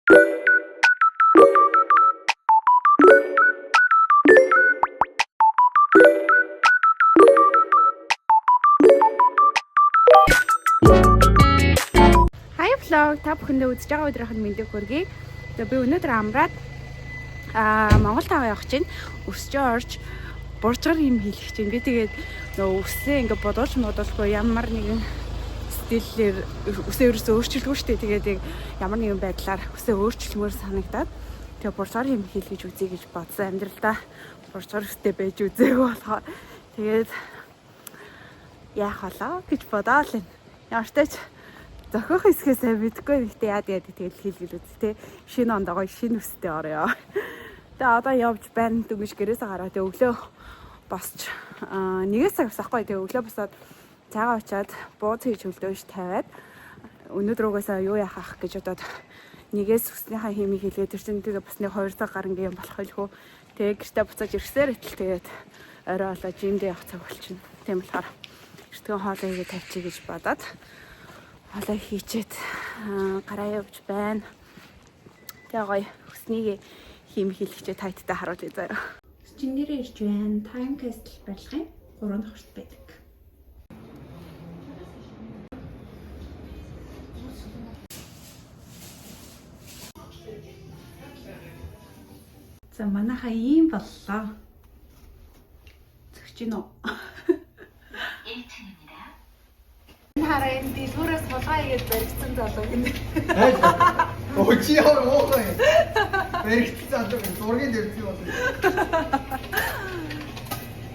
Vlog та бүхэндээ үзэж байгаа өдрийнх нь мэндийг хүргэе. Тэгээ би өнөөдөр амраад Монгол таваа явах чинь өсч орж буржгар юм хийлгэж чинь. Би тэгээд нөө өсөө ингээ бодуулж модуулахгүй ямар нэгэн стилээр өсөө ерөөсөө өөрчлөлгүй шүү дээ. Тэгээд ямар нэгэн байдлаар өсөө өөрчлөлмөр санагдаад тэгээ буржгар юм хийлгэж үзье гэж бодсон. Амьдралдаа буржгар өстэй байж үзээгүй болохоор тэгээд яах болоо гэж бодоол энэ. Ямартай ч зохиох хэсгээсээ мэдгүй ихтэй яад тэгэл хийлгэл үз тэ шинэ ондогоо шинэ өстэй орё. Тэгээ одоо явж байна дүнж гэрээсээ гараад тэгээ өглөө босч нэгээс цаг авсахгүй тэгээ өглөө босоод цаагаа очиад бууз хийж хөлдөөж тавиад өнөөдөр угаасаа юу яах ах гэж бодоод нэгээс өснийхаа химийг хийлгээ тэр чинь тэгээ бас нэг 2 цаг гарan юм болох байлгүй. Тэгээ гэртээ буцааж ирсээр итэл тэгээд орой болоо жимдээ явах цаг болчихно. Тийм болохоор эртхэн хоолоо хийгээ тавьчих гэж бодоод хоолой хийчихэд гараа явж байна. Тэгээ гоё өснийг хийм хийлгчээ тайттай харуулъя заяа. Чингэрээ ирж байна. Time Castle барилгын 3 дахь хүрт байдаг. За манайхаа ийм боллоо. Зөвч гинөө. Хараа энэ дэлгүүрээс хулгай игээд баригдсан залуу гинэ. Очи яа мохоо. Баригдсан залуу гинэ. Зургийн дэрсэн болно.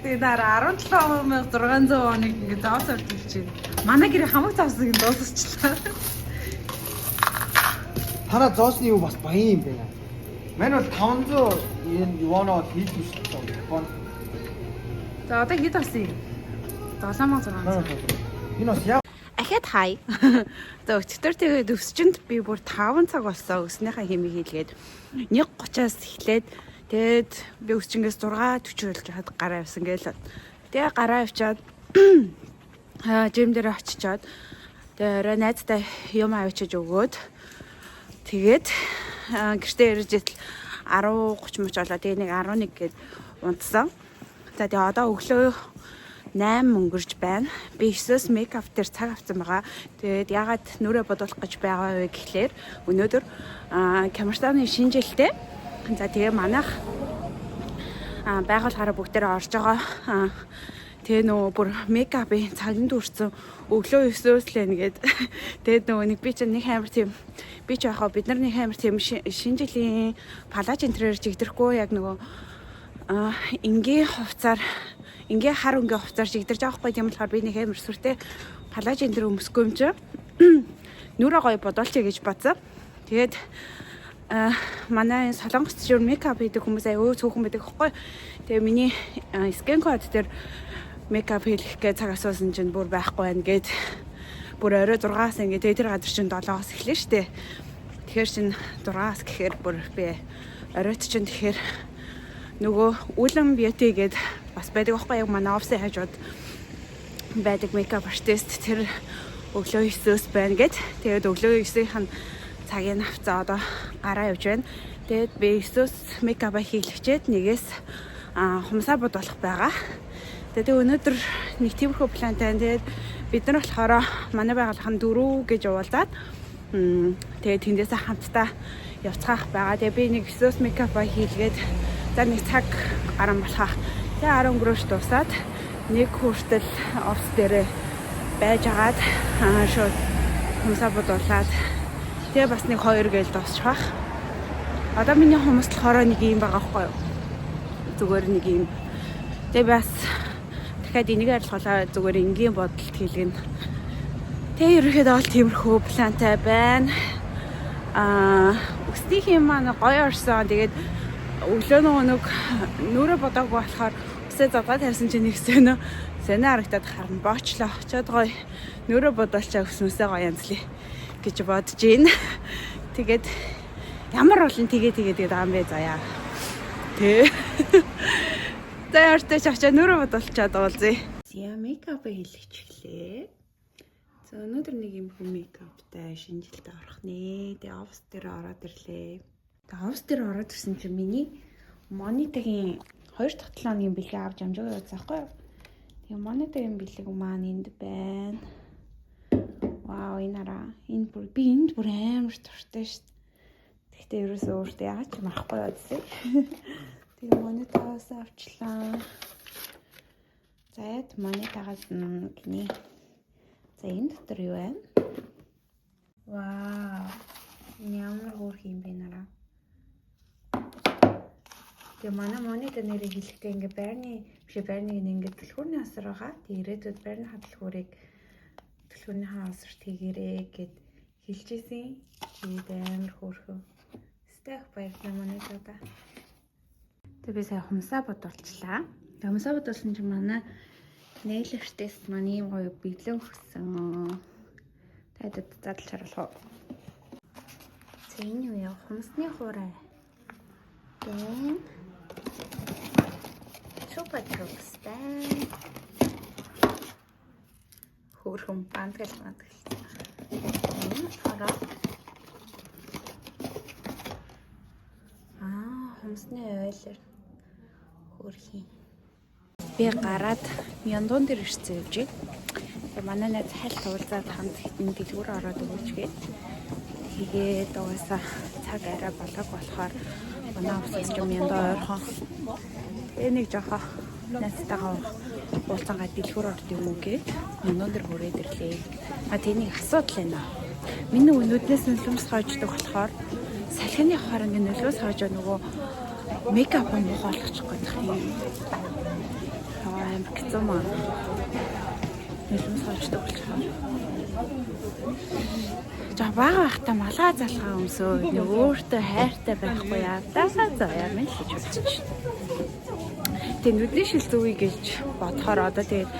Тэгээд 17,600 оныг ингээд зоос орж ирж байна. Манай гэр хамаг зоосыг дуусчихлаа. Танаа зоосны юу бас баян юм байна. Мань бол 500 юуноо хийж мөчлөө Японд. За одоо хэд болсон юм? 7600. Энэ бас яа Ахад хай. За өчтөр тэгээд өсчөнд би бүр 5 цаг болсон өснийхаа химийг хийлгээд 1:30-аас эхлээд тэгээд би өсчингээс 6:40 болж хад гараа явсан гээл. Тэгээ гараа явчаад жим дээр очичоод тэгээ орой найзтай юм авчиж өгөөд тэгээд гэртээ ирж итл 10:30 мөч болоо тэгээ нэг 11 гээд унтсан. За тэгээ одоо өглөө 8 өнгөрч байна. Би 9-с мейкап дээр цаг авсан байгаа. Тэгээд ягаад нүрээ бодуулах гэж байгаа вэ гэхлээр өнөөдөр Камерстаны шинэ жилдээ. За тэгээ манайх байгууллагаараа бүгдээрээ орж байгаа. Тэгээ нөгөө бүр мейкапын цагнд үрсэн өглөө 9-өөс л нэгээд тэгээд нөгөө нэг би чинь нэг амар тийм би ч яхаа бид нар нэг амар тийм шинэ жилийн палаж интерьер чигдэрхгүй яг нөгөө энгийн хувцаар ингээ хар өнгийн хувцаар чигдэрж байгаа хгүй тийм болохоор би нэг амар сүртэй палаж интерьер өмсөхгүй юм чи нүрээ гоё бодуулчих гэж бодсон. Тэгээд манай солонгост ч мейкап хийдэг хүмүүс аяа цөөхөн байдаг хгүй. Тэгээ миний скан код дээр мейкап хийх гэж цаг асуусан чинь бүр байхгүй байна гэд бүр орой 6-аас ингээ тэр газар чинь 7-оос эхлэн штэ. Тэгэхээр чин 6-аас гэхээр бүр би оройт чинь тэгэхээр нөгөө үлэн бьюти гээд бас байдаг байхгүй яг манай офисын хажууд байдаг мейкап артист тэр өглөө 9-өөс байна гэд. Тэгээд өглөө 9-ийн цагийн авцаа одоо гараа явж байна. Тэгээд би 9-өөс мейкап хийлгчээд нэгээс хумсаа бодуулах байгаа. Тэгээд өнөөдөр нэг тиймэрхүү плантай. Тэгээд бид нар болохоор манай байгууллагын 4 гэж уулзаад тэгээд тэндээс хамтдаа явцгаах байгаа. Тэгээд би нэг 9-өөс мейкап хийлгээд за нэг цаг гарan болохаа. Тэгээ 10 грош дуусаад нэг хүртэл офс дээрээ байж агаад шууд хумсаа бодуулаад тэгээ бас нэг 2 гээл дуусчих. Одоо миний хүмүүс болохоор нэг юм байгаа байхгүй юу? Зүгээр нэг юм. Тэгээ бас дахиад энийг арилгуулаа зүгээр энгийн бодолд хийлгэн. Тэгээ ерөөхдөө бол тиймэрхүү плантай байна. Өсний юм маань гоё орсон. Тэгээд өглөө нэг нүрэ бодоогүй болохоор үсээ задгаад харсан чинь нэг сэнэ харагдаад харна боочлоо. Очоод гоё нүрэ бодоолчаа өснөөсөө гоё янзлий гэж бодож байна. Тэгээд ямар болон тэгээд байгаа юм бэ заяа. Тэ. Тэртээ ч очоод нүрэ бодоолчаад уулзъя. Зя мейкап хийлгэж эхлэе. За өнөөдөр нэг юм хүм мейкаптай шинэ жилдээ орох нэ. Тэгээ офс дээр ороод ирлээ. Тэгээ офс дээр ороод ирсэн чинь миний монитагийн 2 дахь 7 хоногийн бэлгээ авч амжаагүй байсан байхгүй юу? Тэгээ монитагийн бэлэг маань энд байна. Вау, энэ араа. Би энд бүр амар туртай шүү дээ. Гэхдээ ерөөсөө өөртөө яаж ч марахгүй байсан. Тэгээ монитагаас авчлаа. За яд монитагаас гинэ. За энэ дотор юу вэ? Вау. Ямар хөөрх юм бэ нараа. Тэгээ манай монитор нэрийг хэлэхдээ ингээ байрны ингээ түлхүүрний асар байгаа. Тэгээ ирээдүйд байрны хадлахуурыг түлхүүрний асарт хийгэрээ гэд хэлж ийсэн. Тэгээд амар хөөрхөө. Стах баярлалаа монитора. Тэгээ би сая хумсаа бодуулчлаа. Тэгээ хумсаа бодуулсан чинь манай nail artist маань ийм гоё бэлэн өгсөн. Тайдад задал шаруулах. За энэ юу яа хумсны хуурай. Then Super Drugs бай. Хөөрхөн бандгал. Хараа. Хумсны ойлор хөөрхий. Би гараад мяндон дээр ирсэн явж. Тэгээ манай найз хальт уулзаад хамт хитэн дэлгүүр ороод өгөөч гээд. Тэгээд угаасаа цаг арай болоог болохоор манай офис ч мяндон ойрхон. Нэг жохоо найзтайгаа уулзаагаа дэлгүүр орд юм уу гээд мяндон дээр хүрээд ирлээ. Тэнийг асуудал байна. Миний өнөөднөөс нөлөөс хойждаг болохоор салхины хооронд нөлөөс хойж нөгөө мейкап муухай болгочих гээд юм. Амар хэцүү маа. Нэлээд сонсдог болчихлоо. За бага байхдаа малгай залгаа өмсөө нэг өөртөө хайртай байхгүй яадаасаа заяа мэн хийж үзсэн шүү дээ. Тэгээ нүдний шил зүгий гэж бодохоор одоо тэгээд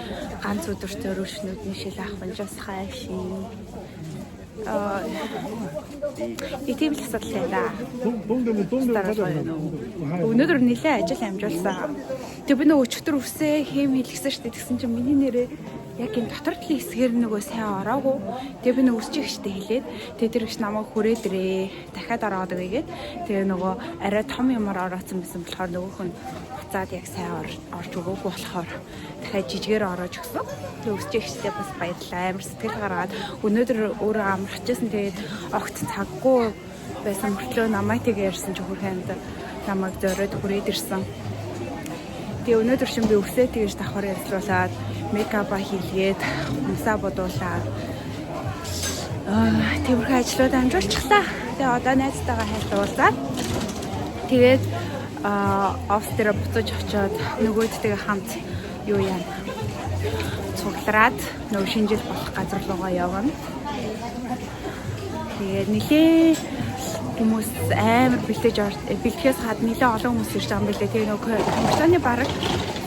ганц өдөртөө рүүш нүдний шил авах нь бас хайшин. Тийм л асуудал байна. Өнөөдөр нэлээд ажил амжуулсан. Тэг би нөгөө өчтөр үсээ хэм хэлгсэн шүү дээ. Тэгсэн чинь миний нэрээ яг энэ дотор талын хэсгээр нөгөө сайн ороогүй. Тэг би нөгөө үсчих штэ хэлээд тэг тэр их намайг хүрээдрээ. Дахиад ороод өгөөгээд тэгээ нөгөө арай том юмар ороодсон байсан болохоор нөгөөх нь буцаад яг сайн орж өгөөгүй болохоор дахиад жижигээр ороож өгсөн. Тэг үсчих штэ бас баярлалаа. Амар сэтгэл гаргаад өнөөдөр өөрөө амарчсан. Тэгээд огт цаггүй байсан мөртлөө намайг тэгээ ярьсан чи хүрхэнд намайг зориод хүрээд ирсэн. Тэгээ өнөөдөр шин би өсөө тэгж давхар ялруулаад мейкапа хийлгээд хумсаа бодуулаад тиймэрхүү ажлууд амжуулчихлаа. Тэгээ одоо найзтайгаа хайлтуулаад тэгээд офс дээр буцаж очиод нөгөөдтэйгээ хамт юу яа цуглараад нөгөө шинжил болох газар руугаа явна. Тэгээд нилээ хүмүүс амар бэлтгэхээс гадна нилээ олон хүмүүс ирж байгаа юм билээ. Тэгээ нөгөө компьютерны бараг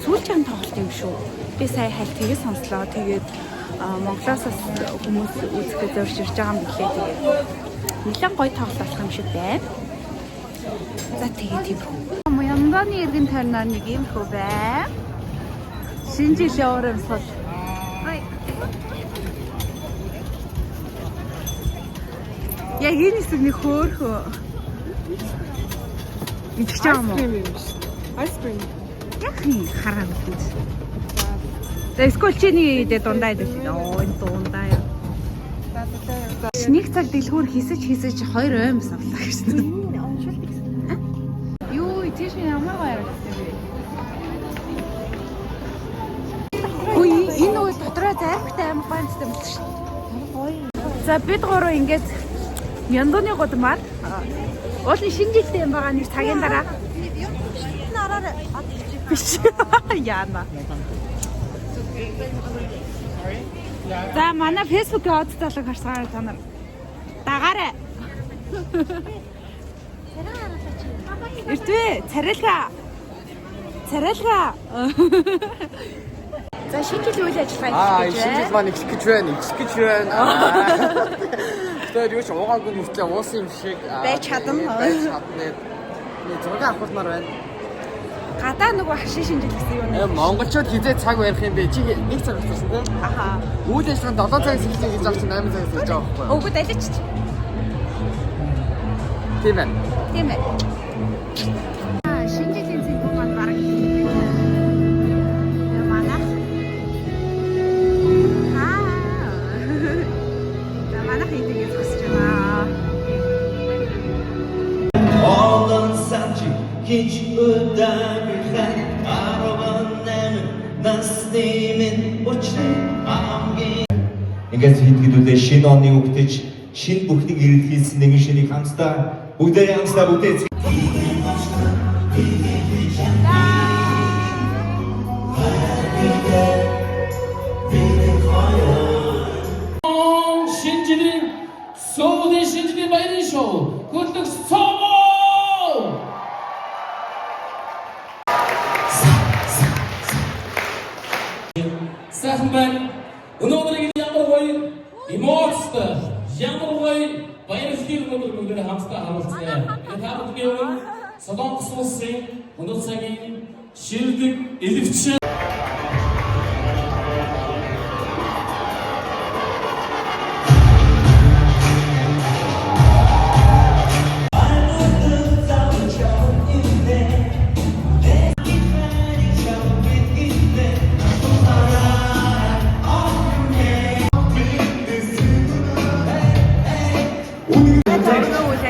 сүүлчийн тоглолт юм шүү. Би сая хальт тэгээ сонслоо. Тэгээд Монголоос хүмүүс үзэхэд зорж ирж байгаа юм билээ. Тэгээд нилээ гоё тоглолт болох юм шиг байна. За тэгээд тийм. Мянданы иргэн тойрноор нэг юм хөө бай. Шинэ жилийн уур амьсгал. Яг энэ хэсэг нэг хөөхөө. Идэх юм уу? Ice cream. Яг хий хараа мэдээ. За скол чиний дэ дундаа идэх. Энэ дундаа яа. Нэг цаг дэлгүүр хийсэж 2 оймс авлаа гэсэн. Юу тийш ямар гоё ярагдсан бэ? Үй энэ үе дотроо зайрхтай амар гоё юм шүү. Гоё. За бид гурав ингэж мяндоны гудмаар уулын шинэ жилтэй юм байгаа нэг цагийн дараа биш яана. За манай фэйсбүүкийн од талыг харсаар та нар дагаарай. Эртвэ царилга. За шинэ жилийн үйл ажиллагаа хийж байна. Шинэ жил маань эхлэх гэж байна. Тэр юу ч уугаагүй мөртлөө уусан юм шиг байж чадна. Нэг зураг авахмаар байна. Гадаа нөгөө хашийн шинжил гэсэн юу нэ? Монголчууд хизээ цаг барих юм бэ? Чи нэг цаг болсон тийм? Аха. Үйл ажиллагаанд 7 цагаас эхэлсэн гэж авч 8 цагаас эхэлж байгаа байхгүй юу? Өгөөд алич. Тийм ээ. Тийм ээ. Шинжилгээ зинхүү маань бараг манай. Манай хийдгээ зогсож байна. Олон санчи хич өдөгсөн араван насны минь өчнө амгийн ингээс хийдгүүлээ шинэ оны үгтэж шинэ бүхнийг ирэлхийлсэн нэгэн шинийг хамтдаа бүгдээрээ хамтдаа бүтээц. 신지는 소대 신지는 바이든 쇼 굿룩 소모 Сахман өнөөдрийн ямар гоё эмоцтой ямар гоё баярхил өнөөдөр хамтдаа харуулцгаая. Энэ таамагийн Солонгос улсын өнөө цагийн шилдэг элевч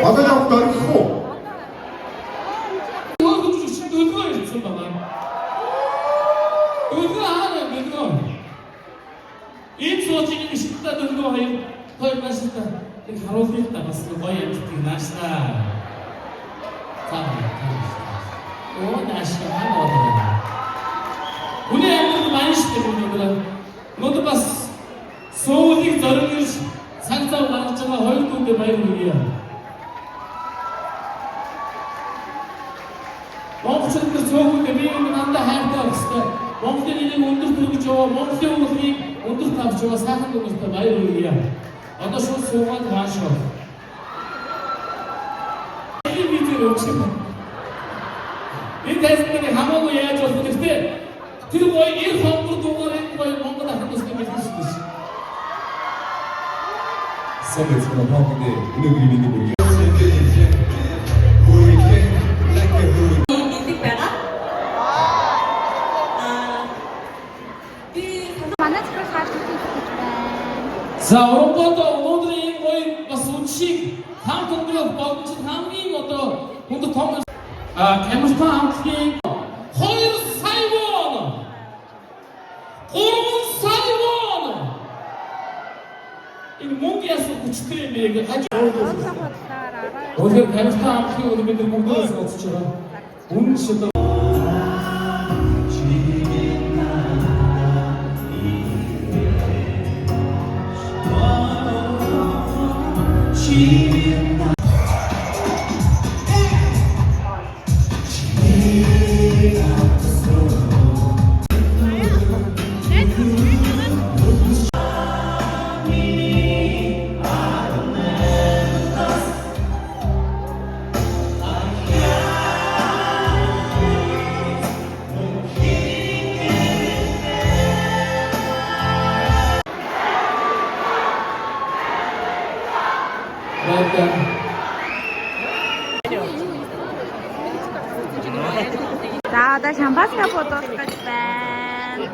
Одоо яг дөрөв. 소울이 저를 상상 완전한 헐도데 바이올이야. Монголчууд цөөхөн биеийн андаа хайртай өстэй. Монголын энийг өндөр төрөж яваа, Монголын уулыг өндөр тавьж яваа сайхан хүмүүстээ баяр хүргье. Одоо шууд суугаад хаашаа. Энэ видео өчгөн. Энэ тестний хамаагүй яаж болох вэ гэхдээ тэр гоё ир хомдор дугаар энэ гоё Монгол ахын төстэй мэдсэн шүү дээ. 선배처럼 하는데 은혜그림 있는 분이 Манай зөвхөн хаалт хийж байна. За Европод өнөөдрийн гоё бас үншиг хамт өнгөрөх боломжит хамгийн одоо хүнд том Камертон хамтгийн 2 сая вон 3 сая вон энэ мөнгөс хүчтэй юм яг хаж Өнөөдөр Камертон хамтгийн өнөө бид бүгдээс оцож байгаа. Үнэн шүү дээ. За одоо шампанское бодох гэж байна.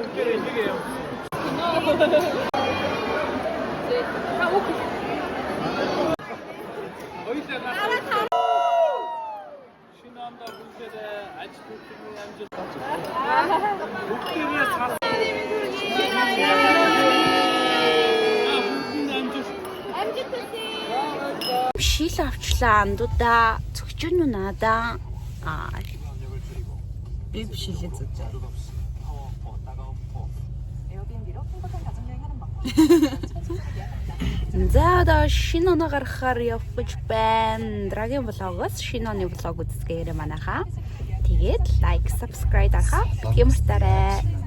Шил авчлаа андуудаа цогчөн үү надаа. Би бишилээ зүж. За одоо шинэ оноо гаргахаар явах гэж байна. Драгийн влогоос шинэ оны влог үздэгээр манайхаа. Тэгээд лайк, subscribe дарахаа битгий мартаарай.